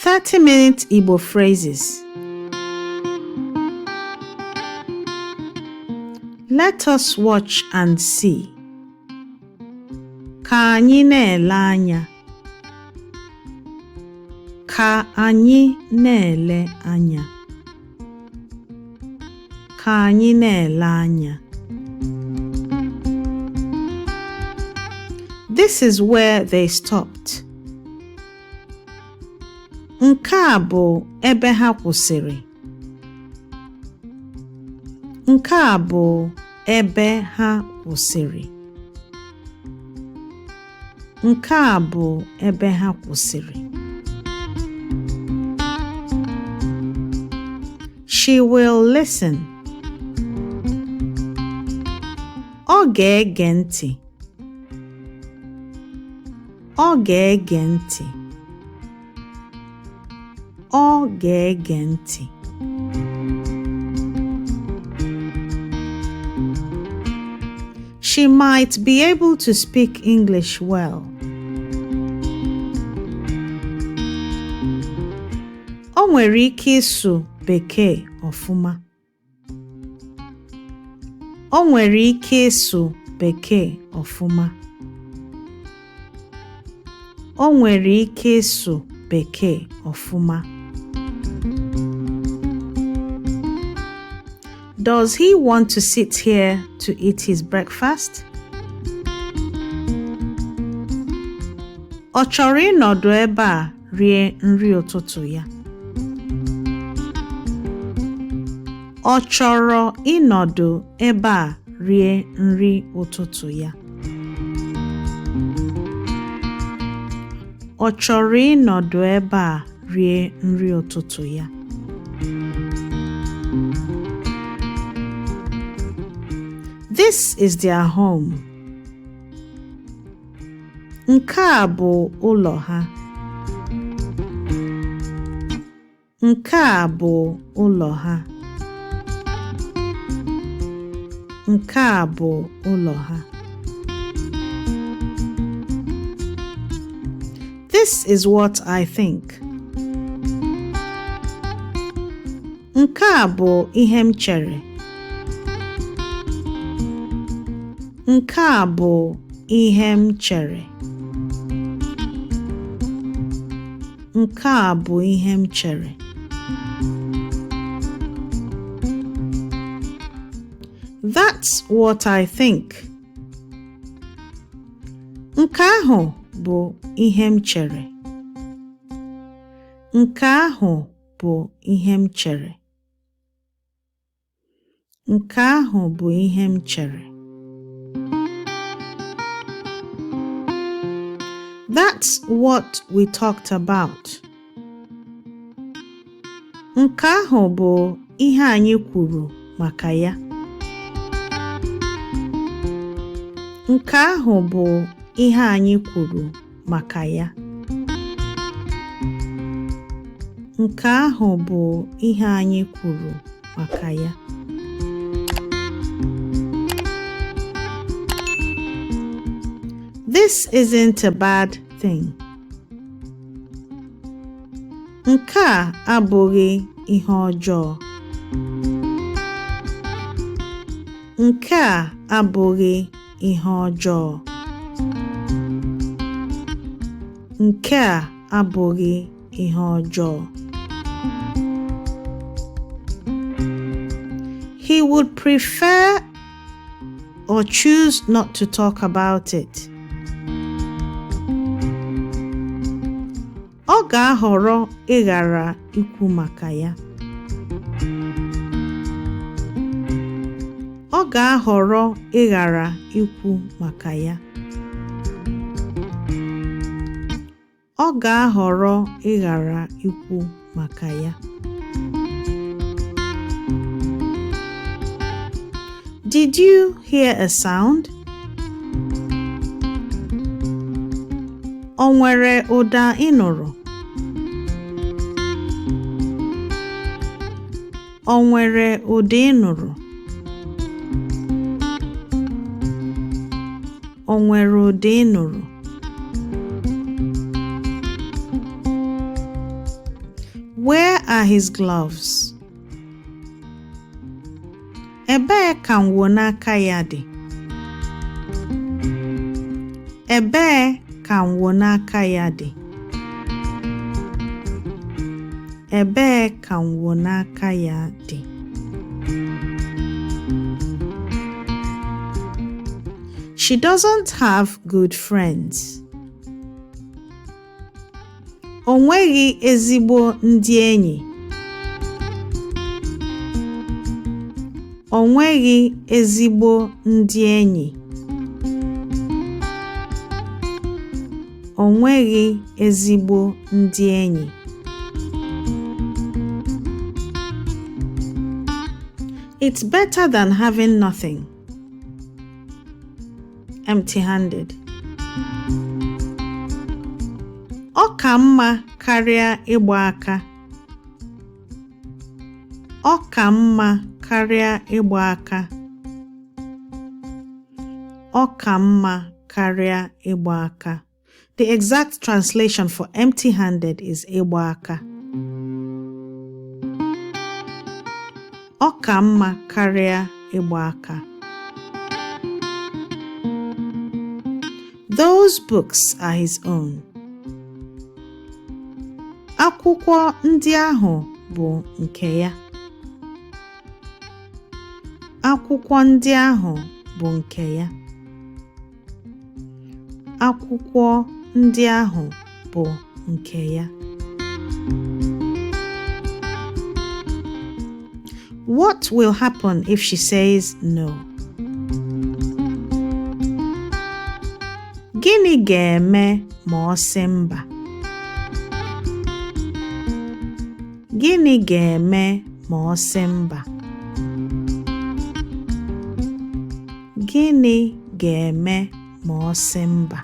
30-minute Igbo phrases. Let us watch and see. Ka anyị na-ele anya. Ka anyị na-ele anya. Ka anyị na-ele anya. This is where they stopped. Nke a bụ ebe ha kwụsịrị. Nke a bụ ebe ha kwụsịrị. Nke a bụ ebe ha kwụsịrị. She will listen. Ọ ga-ege ntị. Ọ ga-ege ntị. Ọ ga-ege ntị. She might be able to speak English well. O nwere ike ịsụ Bekee ọfụma. O nwere ike ịsụ Bekee ọfụma. O nwere ike ịsụ Bekee ọfụma. Does he want to sit here to eat his breakfast? Ọ chọrọ ịnọdụ ebe a rie nri ụtụtụ ya? Ọ chọrọ ịnọdụ ebe a rie nri ụtụtụ ya? Ọ chọrọ ịnọdụ ebe a rie nri ụtụtụ ya? This is their home. Nke a bụ ụlọ ha. Nke a bụ ụlọ ha. Nke a bụ ụlọ ha. This is what I think. Nke a bụ ihe m chere. Nke a bụ ihe m chere. Nke a bụ ihe m chere. That's what I think. Nke ahụ bụ ihe m chere. Nke ahụ bụ ihe m chere. Nke ahụ bụ ihe m chere. That's what we talked about. Nke ahụ bụ ihe anyị kwuru maka ya. Nke ahụ bụ ihe anyị kwuru maka ya. Nke ahụ bụ ihe anyị kwuru maka ya. This isn't a bad thing. Nke a abụghị ihe ọjọọ. Nke a abụghị ihe ọjọọ. Nke a abụghị ihe ọjọọ. He would prefer or choose not to talk about it. Ọ ga-ahọrọ ịghara ikwu maka ya. Ọ ga-ahọrọ ịghara ikwu maka ya. Ọ ga-ahọrọ ịghara ikwu maka ya. Did you hear a sound? O nwere ụda ị nụrụ? O nwere ụda ị nụrụ? O nwere ụda ị nụrụ? Where are his gloves? Ebee ka ngwuonaaka ya dị? Ebee ka ngwuonaaka ya dị? Ebee ka ngwuonaaka ya dị? She doesn't have good friends. O nweghị ezigbo ndị enyi. O nweghị ezigbo ndị enyi. O nweghị ezigbo ndị enyi. It's better than having nothing. Empty-handed. Ọ ka mma karịa ịgba aka. Ọ ka mma karịa ịgba aka. Ọ ka mma karịa ịgba aka. The exact translation for empty-handed is ịgba aka. Ọ ka mma karịa ịgba aka. Those books are his own. Akwụkwọ ndị ahụ bụ nke ya. Akwụkwọ ndị ahụ bụ nke ya. Akwụkwọ ndị ahụ bụ nke ya. What will happen if she says no? Gịnị ga-eme ma ọ sị mba? Gịnị ga-eme ma ọ sị mba? Gịnị ga-eme ma ọ sị mba?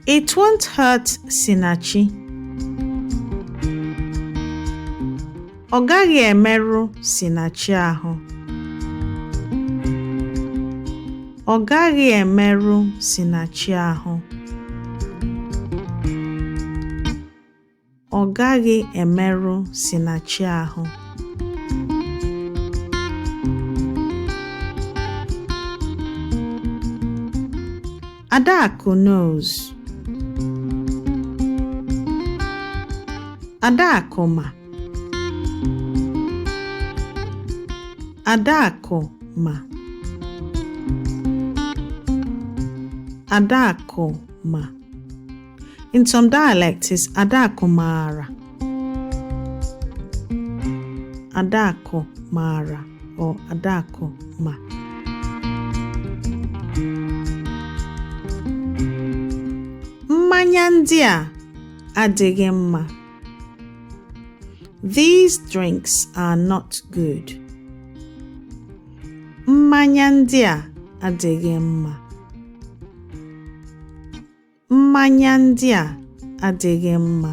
It won't hurt Sinachi. Ọ gaghị emerụ Sinachi ahụ. Ọ gaghị emerụ Sinachi ahụ. Ọ gaghị emerụ Sinachi ahụ. Adaku knows. Adaku ma. Adaku ma. Adaku ma. In some dialects, it's Adaku mara. Adaku mara or Adaku ma. Mmanya ndị a adịghị mma. These drinks are not good. Mmanya ndị a adịghị mma. Mmanya ndị a adịghị mma.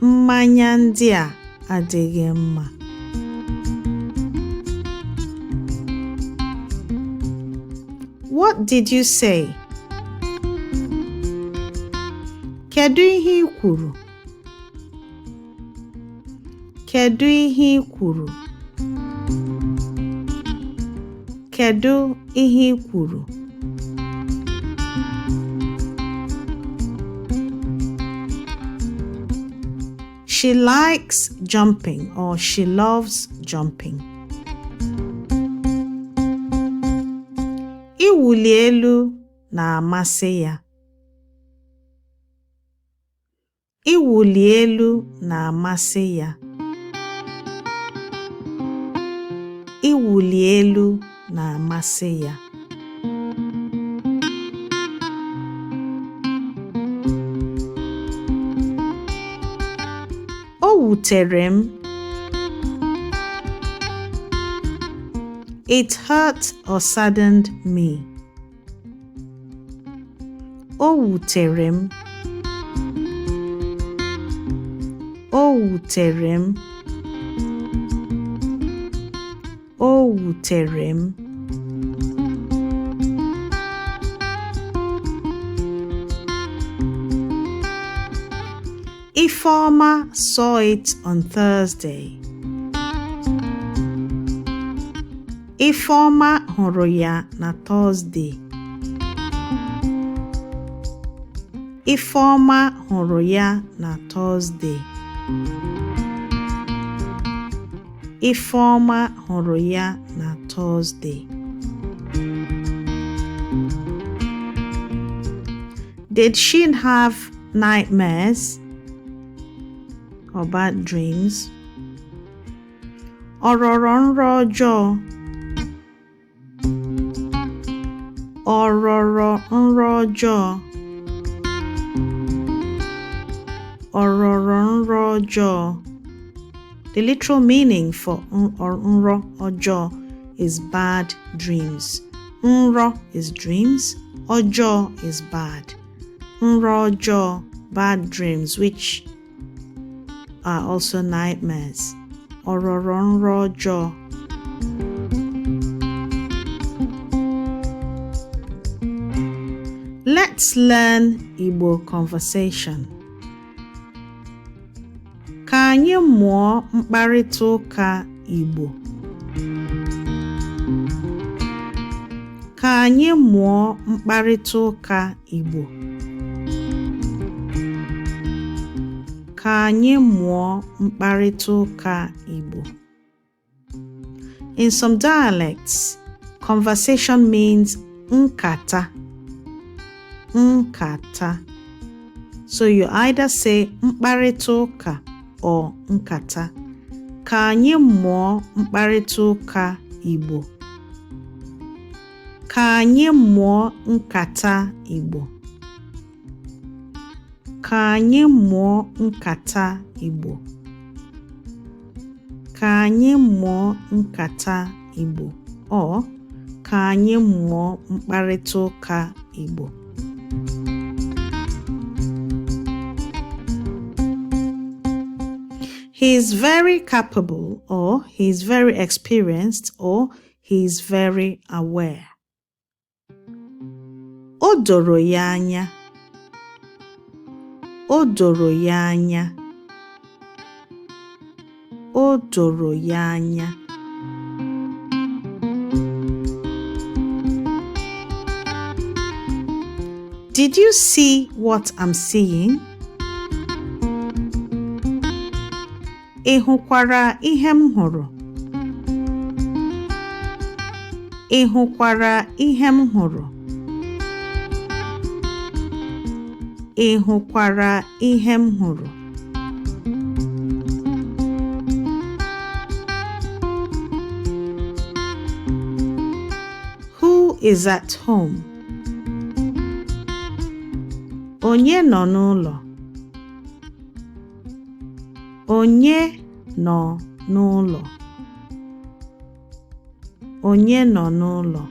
Mmanya ndị a adịghị mma. What did you say? Kedu ihe ị kwuru? Kedu ihe ị kwuru? Kedu ihe ị kwuru? She likes jumping or she loves jumping. Iwuli elu na-amasị ya. Iwuli elu na-amasị ya. Iwuli elu na-amasị ya. O wutere m. It hurt or saddened me. O wutere m. O wutere m. O wutere m. Ifeoma saw it on Thursday. Ifeoma hụrụ ya na Thursday. Ifeoma hụrụ ya na Thursday. Ifeoma hụrụ ya na Thursday. Did she have nightmares or bad dreams? Ọ rọrọ nrọ ọjọọ? Ọ rọrọ nrọ ọjọọ? Ọ rọrọ nrọ ọjọọ? The literal meaning for nrọ ọjọọ is bad dreams. Nrọ is dreams, ọjọọ is bad. Nrọ ọjọọ, bad dreams, which are also nightmares. Ọ rọrọ nrọ ọjọọ? Let's learn Igbo conversation. Ka anyị mụọ mkparịta ụka Igbo. Ka anyị mụọ mkparịta ụka Igbo. Ka anyị mụọ mkparịta ụka Igbo. In some dialects, conversation means nkata. Nkata. So you either say mkparịta ụka or nkata. Ka anyị mụọ mkparịta ụka Igbo. Ka anyị mụọ nkata Igbo. Ka anyị mụọ nkata Igbo. Ka anyị mụọ nkata Igbo or ka anyị mụọ mkparịta ụka Igbo. He is very capable, or he is very experienced, or he is very aware. O doro ya anya. O doro ya anya. O doro ya anya. Did you see what I'm seeing? Ị hụkwara ihe m hụrụ? Ị hụkwara ihe m hụrụ? Ị hụkwara ihe m hụrụ? Who is at home? Onye nọ n'ụlọ? Onye nọ n'ụlọ? Onye nọ n'ụlọ?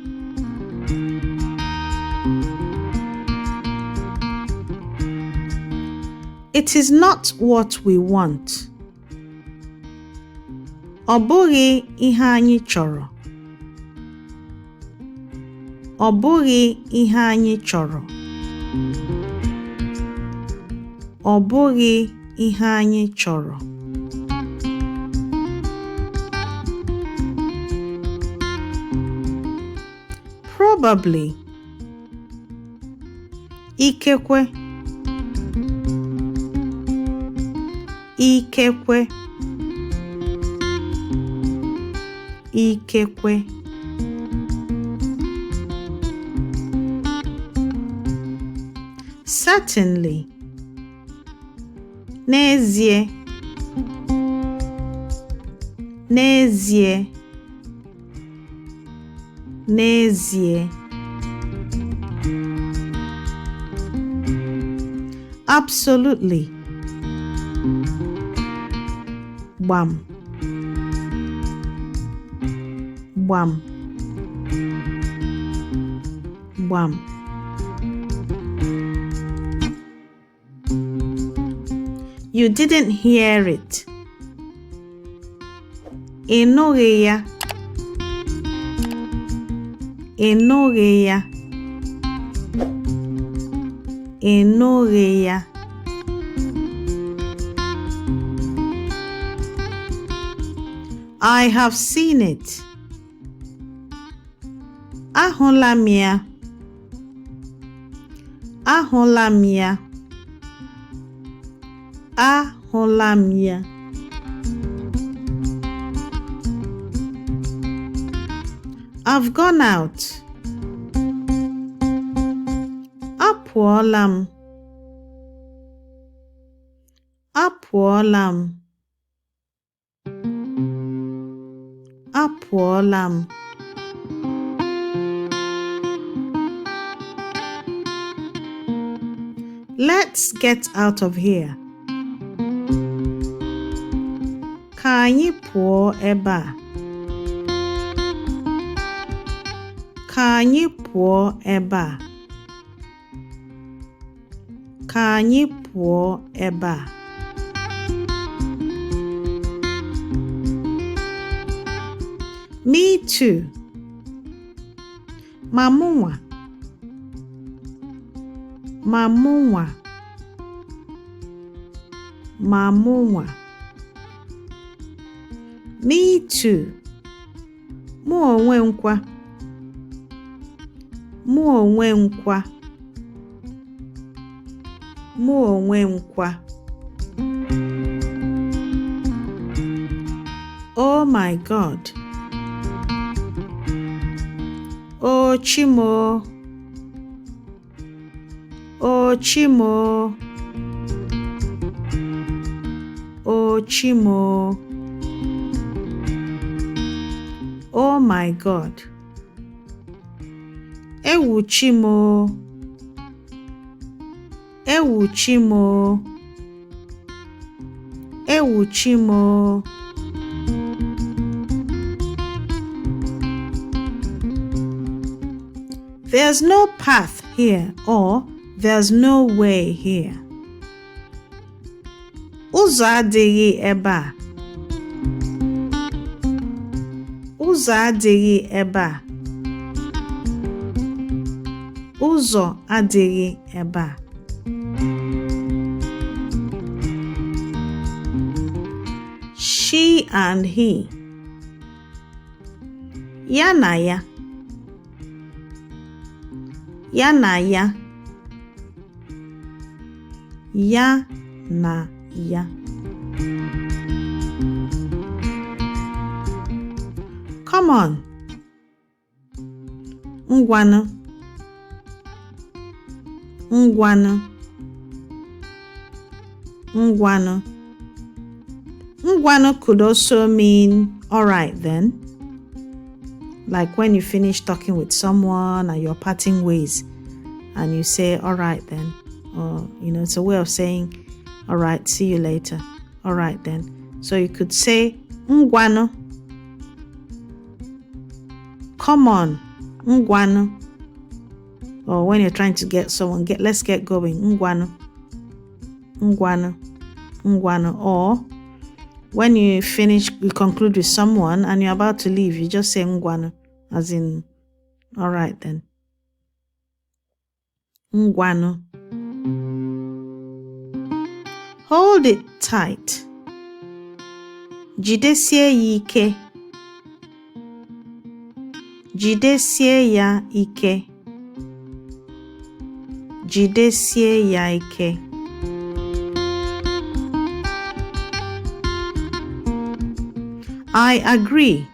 It is not what we want. Ọ bụghị ihe anyị chọrọ. Ọ bụghị ihe anyị chọrọ. Ọ bụghị ihe anyị chọrọ. Probably. Ikekwe. Ikekwe. Ikekwe. Certainly. N'ezie. N'ezie. N'ezie. Absolutely. Gbam. Gbam. Gbam. You didn't hear it. Ị nụghị ya. Ị nụghị ya. Ị nụghị ya. I have seen it. Ahụla m ya. Ahụla m ya. Ahụla m ya. I've gone out. Apụọla m. Apụọla m. Apụọla m. Let's get out of here. Ka anyị pụọ ebe a. Ka anyị pụọ ebe a. Ka anyị pụọ ebe a. Me too. Ma mụnwa. Ma mụnwa. Ma mụnwa. Me too. Mụ onwe nkwa. Mụ onwe nkwa. Mụ onwe nkwa. Oh my God. Oh Chimo. Oh Chimo. Oh Chimo. Oh my God. Ewu Chimo. Ewu Chimo. Ewu Chimo. There's no path here, or there's no way here. Ụzọ adịghị ebe a. Ụzọ adịghị ebe a. Ụzọ adịghị ebe a. She and he. Ya na ya. Ya na ya. Ya na ya. Come on. Ngwanụ. Ngwanụ. Ngwanụ. Ngwanụ could also mean all right then. Like when you finish talking with someone and you're parting ways and you say all right then. Or, it's a way of saying all right, see you later. All right then. So you could say ngwanụ. Come on. Ngwanụ. Or when you're trying to get someone, let's get going. Ngwanụ. Ngwanụ. Ngwanụ. Or when you conclude with someone and you're about to leave, you just say ngwanụ, as in, all right then. Ngwanụ. Hold it tight. Jidesie ya ike. Jidesie ya ike. Jidesie ya ike. I agree.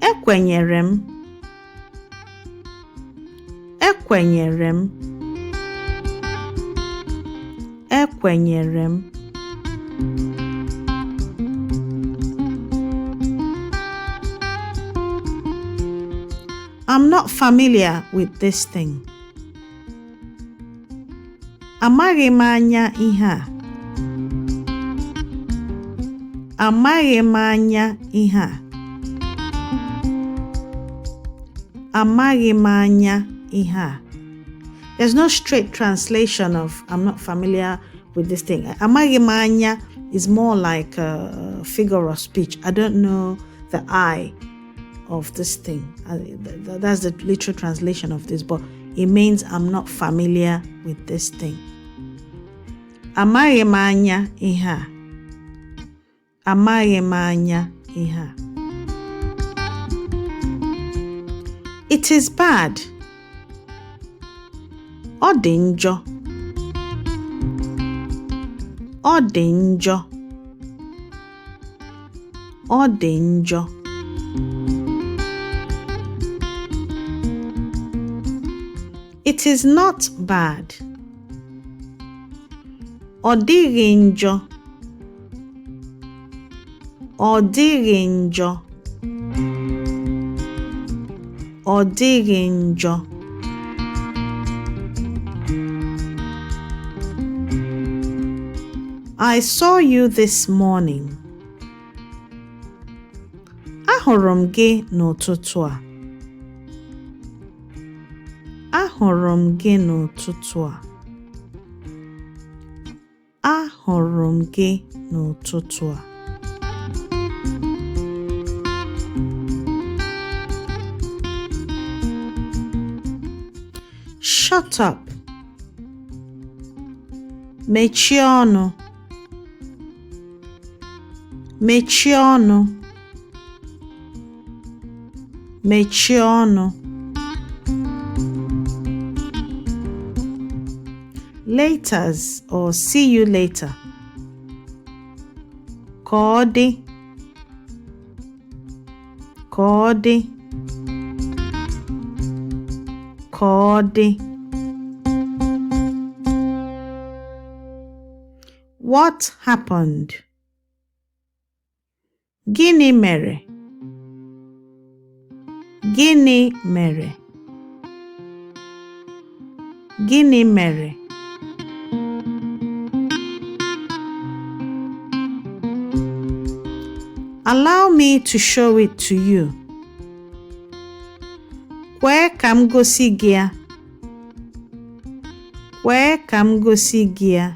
Ekwenyere m. Ekwenyere m. Ekwenyere m. I'm not familiar with this thing. Amaghị m anya ihe a. Amaghị m anya ihe a. Amaghị m anya ihe a. There's no straight translation of I'm not familiar with this thing. Amaghị m anya is more like a figure of speech. I don't know the I of this thing. That's the literal translation of this, but it means I'm not familiar with this thing. Amaghị m anya ihe a. Amaghị m anya ihe a. It is bad. Ọ dị njọ. Ọ dị njọ. Ọ dị njọ. It is not bad. Ọ dịghị njọ. Ọ dịghị njọ. Ọ dịghị njọ. I saw you this morning. Ahụrụ m gị n'ụtụtụ a. Ahụrụ m gị n'ụtụtụ a. Ahụrụ m gị n'ụtụtụ a. Shut up. Mechie ọnụ. Mechie ọnụ. Mechie ọnụ. Laters or see you later. Ka ọ dị. Ka ọ dị. Ka ọ dị. What happened? Gịnị mere? Gịnị mere? Gịnị mere? Allow me to show it to you. Kwee ka m gosi gị ya. Kwee ka m gosi gị ya.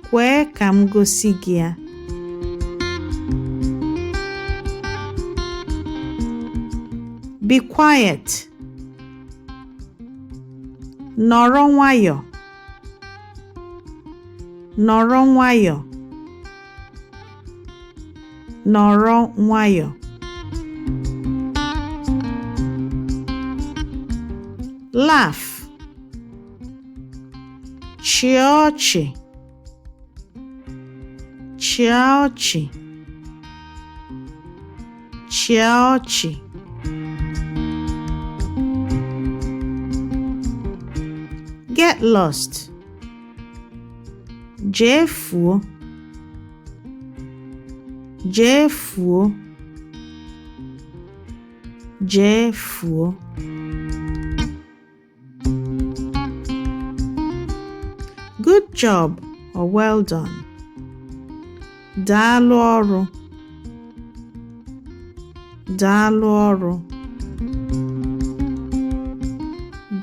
Kwee ka m gosi gị ya. Be quiet. Nọrọ nwayọ. Nọrọ nwayọ. Nọrọ nwayọ. Laugh. Chịa ọchị. Chịa ọchị. Chịa ọchị. Get lost. Jefuo. Jefuo. Jefuo. Good job or well done. Daalụ ọrụ. Daalụ ọrụ.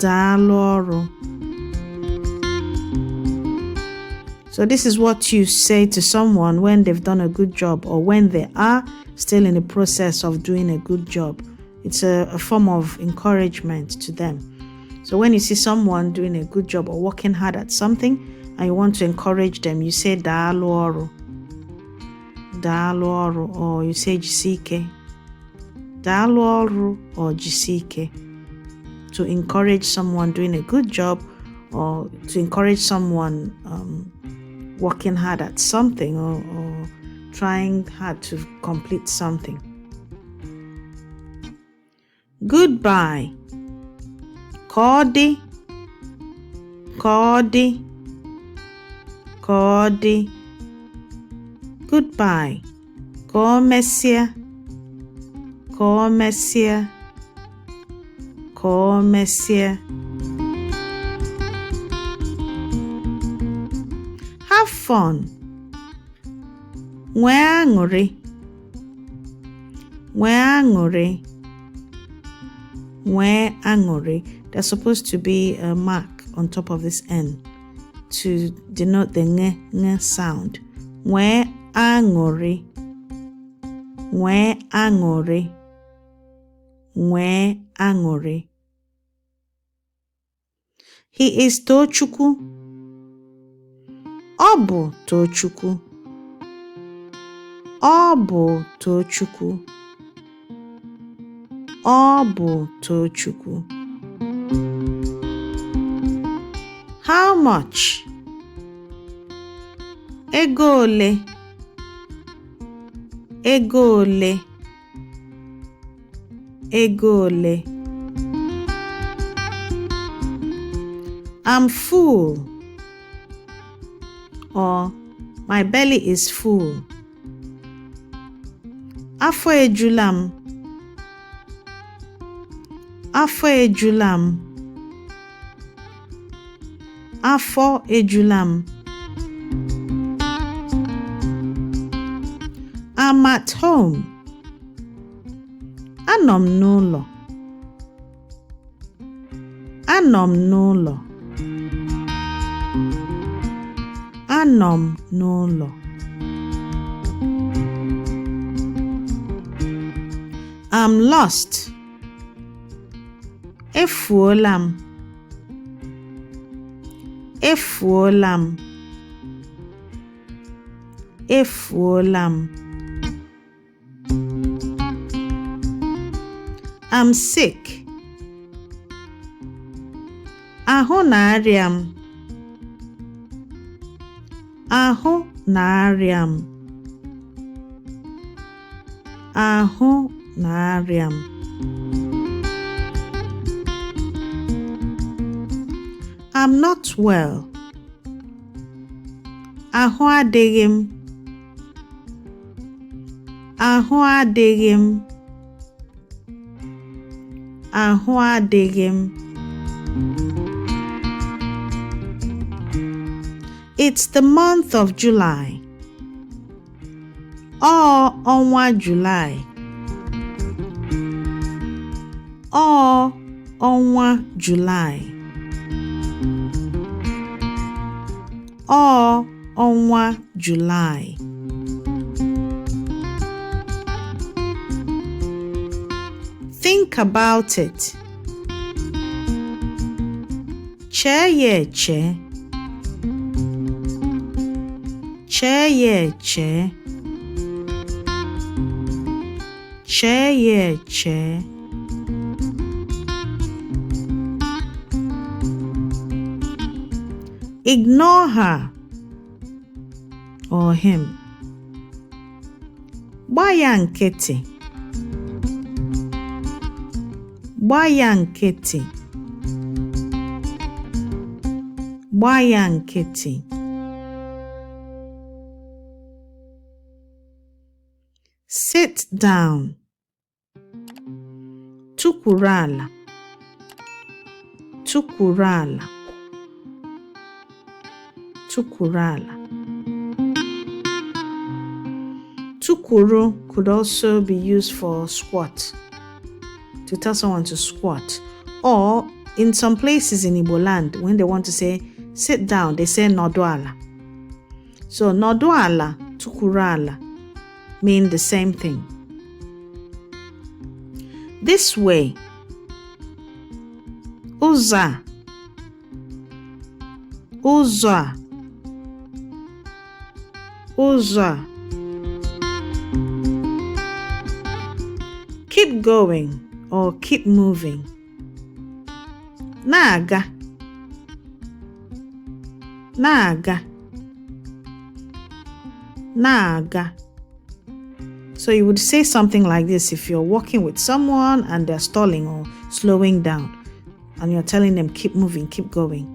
Daalụ ọrụ. So this is what you say to someone when they've done a good job or when they are still in the process of doing a good job. It's a form of encouragement to them. So when you see someone doing a good job or working hard at something and you want to encourage them, you say daalụ ọrụ. Daalụ ọrụ, or you say jisike. Daalụ ọrụ or jisike. To encourage someone doing a good job or to encourage someone working hard at something or trying hard to complete something. Goodbye. Ka ọ dị. Ka ọ dị. Ka ọ dị. Goodbye. Ka o mesịa. Ka o mesịa. Ka o mesịa. Have fun. Nwee aṅụrị. Nwee aṅụrị. Nwee aṅụrị. There's supposed to be a mark on top of this N to denote the ng sound. Nwee aṅụrị. Nwee aṅụrị. Nwee aṅụrị. He is Tochukwu. Ọ bụ Tochukwu. Ọ bụ Tochukwu. Ọ bụ Tochukwu. How much? Ego ole. Ego ole. Ego ole. I'm full. Or my belly is full. Afọ ejula m. Afọ ejula m. Afọ ejula m. I'm at home. Anọ m n'ụlọ. Anọ m n'ụlọ. Anọ m n'ụlọ. I'm lost. Efuola m. Efuola m. Efuola m. I'm sick. Ahụ na-arịa m. Ahụ na-arịa m. Ahụ na-arịa m. I'm not well. Ahụ adịghị m. Ahụ adịghị m. Ahụ adịghị m. It's the month of July. Ọ ọnwa July. Ọ ọnwa July. Ọ ọnwa July. Think about it. Chee ya eche. Chee ya eche. Chee ya eche. Ignore her or him. Gbaa ya nkịtị. Gbaa ya nkịtị. Gbaa ya nkịtị. Sit down. Tukwuru ala. Tukwuru ala. Tukwuru ala. Tukwuru could also be used for squat, to tell someone to squat. Or in some places in Igbo land, when they want to say sit down, they say nodu ala. So nodu ala, tukwuru ala mean the same thing. This way. Ụzọ. Ụzọ. Ụzọ. Keep going or keep moving. Na-aga. Na-aga. Na-aga. So you would say something like this if you're walking with someone and they're stalling or slowing down and you're telling them keep moving, keep going.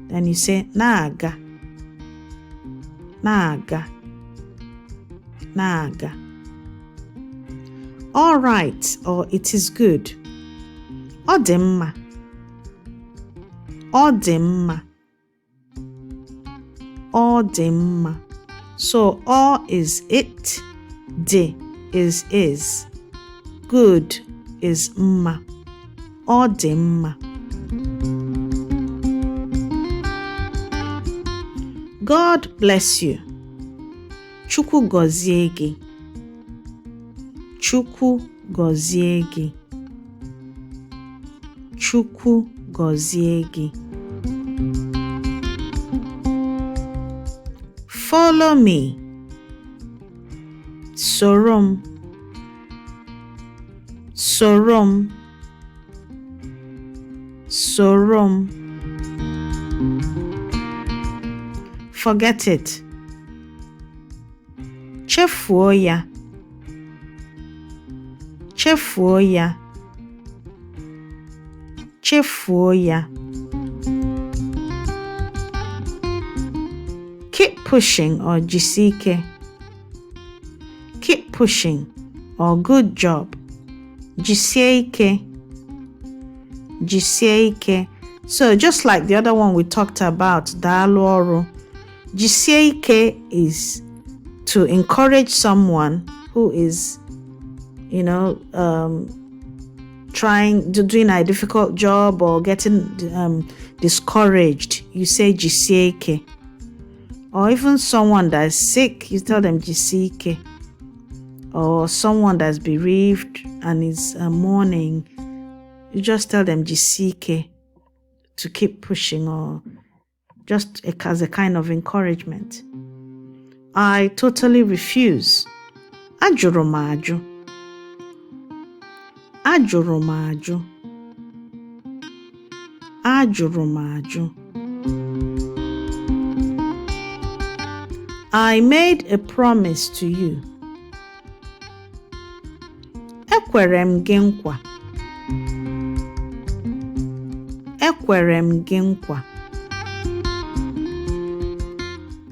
Then you say na-aga. Na-aga. Na-aga. All right, or it is good. Ọ dị mma. Ọ dị mma. Ọ dị mma. So ọ is it, dị is, good is mma. Ọ dị mma. God bless you. Chukwu gọzie gị. Chukwu gọzie gị. Chukwu gọzie gị. Follow me. sorom, sorom, sorom. Forget it. Chefuo ya, chefuo ya, chefuo ya. Keep pushing or jisike. Keep pushing or good job. Jisike. Jisike. So just like the other one we talked about, daalụ ọrụ, jisike is to encourage someone who is, doing a difficult job or getting discouraged. You say jisike. Or even someone that is sick, you tell them jisike. Or someone that's bereaved and is mourning, you just tell them jisike to keep pushing, or just as a kind of encouragement. I totally refuse. Ajụrụ m ajụ. Ajụrụ m ajụ. Ajụrụ m ajụ. I made a promise to you. Ekwere m gị nkwa. Ekwere m gị nkwa.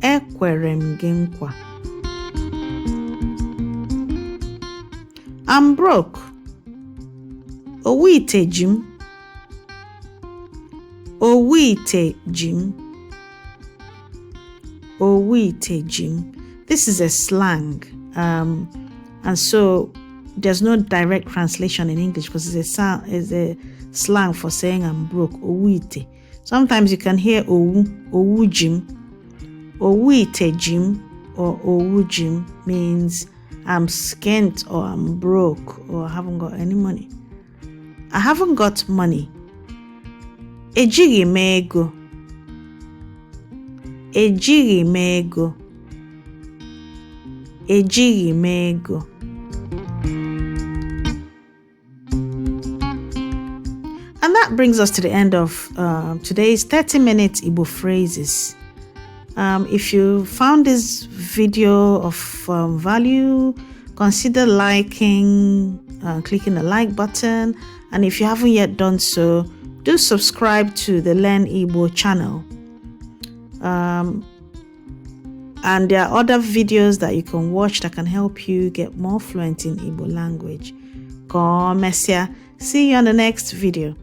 Ekwere m gị nkwa. I'm broke. Owu ite ji m. Owu ite ji m. Owu ite ji m. This is a slang, and so there's no direct translation in English because it's a slang for saying I'm broke. Owu ite. Sometimes you can hear owu jim. Owu ite jim or owu jim means I'm skint or I'm broke or I haven't got any money. I haven't got money. Ejighị m ego. Ejighị m ego. Ejighị m ego. And that brings us to the end of today's 30-minute Igbo phrases. If you found this video of value, consider liking, clicking the like button. And if you haven't yet done so, do subscribe to the Learn Igbo channel. And there are other videos that you can watch that can help you get more fluent in Igbo language. See you on the next video.